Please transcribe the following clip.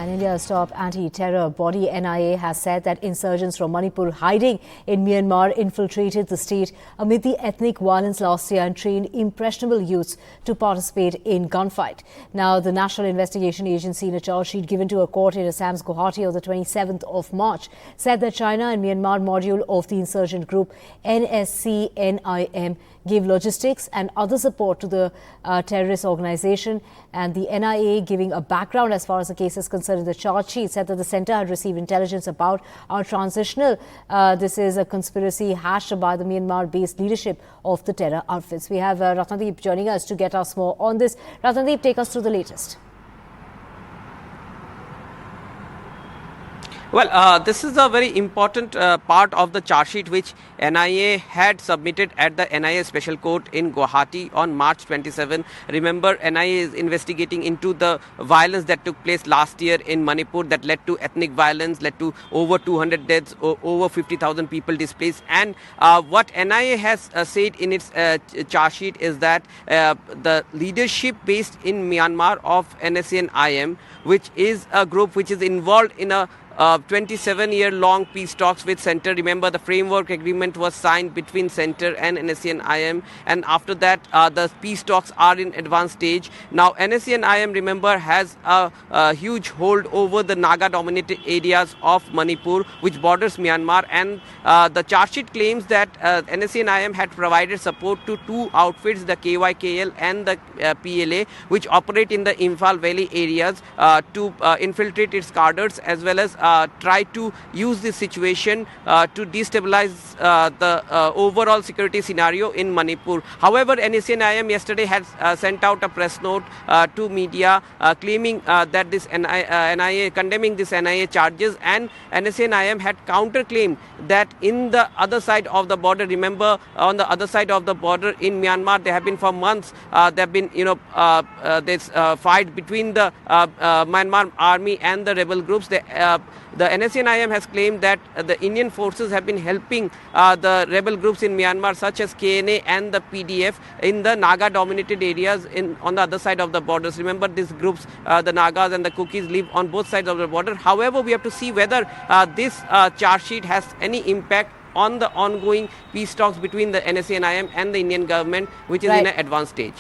And India's top anti-terror body NIA has said that insurgents from Manipur hiding in Myanmar infiltrated the state amid the ethnic violence last year and trained impressionable youths to participate in gunfight. Now, the National Investigation Agency, in a charge sheet given to a court in Assam's Guwahati on the 27th of March, said that China and Myanmar module of the insurgent group NSCNIM gave logistics and other support to the terrorist organization. And the NIA, giving a background as far as the case is concerned in the charge sheet, said that the centre had received intelligence about our transitional. This is a conspiracy hashed by the Myanmar-based leadership of the terror outfits. We have Ratnadeep joining us to get us more on this. Ratnadeep, take us through the latest. Well, this is a very important part of the charge sheet which NIA had submitted at the NIA Special Court in Guwahati on March 27. Remember, NIA is investigating into the violence that took place last year in Manipur that led to ethnic violence, led to over 200 deaths, over 50,000 people displaced. And what NIA has said in its charge sheet is that the leadership based in Myanmar of NSCN-IM, which is a group which is involved in a 27-year-long peace talks with Centre. Remember, the framework agreement was signed between Centre and NSCN-IM, and after that, the peace talks are in advanced stage. Now, NSCN-IM, remember, has a huge hold over the Naga-dominated areas of Manipur, which borders Myanmar, and the charge sheet claims that NSCN-IM had provided support to two outfits, the KYKL and the PLA, which operate in the Imphal Valley areas to infiltrate its cadres, as well as try to use this situation to destabilize the overall security scenario in Manipur. However, NSCN-IM yesterday has sent out a press note to media claiming that this NIA, condemning this NIA charges, and NSCN-IM had counterclaimed that in the other side of the border, remember, on the other side of the border in Myanmar, there have been for months, there have been, this fight between the Myanmar army and the rebel groups. The NSCN-IM has claimed that the Indian forces have been helping the rebel groups in Myanmar, such as KNA and the PDF, in the Naga-dominated areas on the other side of the borders. Remember, these groups, the Nagas and the Kukis, live on both sides of the border. However, we have to see whether this charge sheet has any impact on the ongoing peace talks between the NSCN-IM and the Indian government, which is in an advanced stage.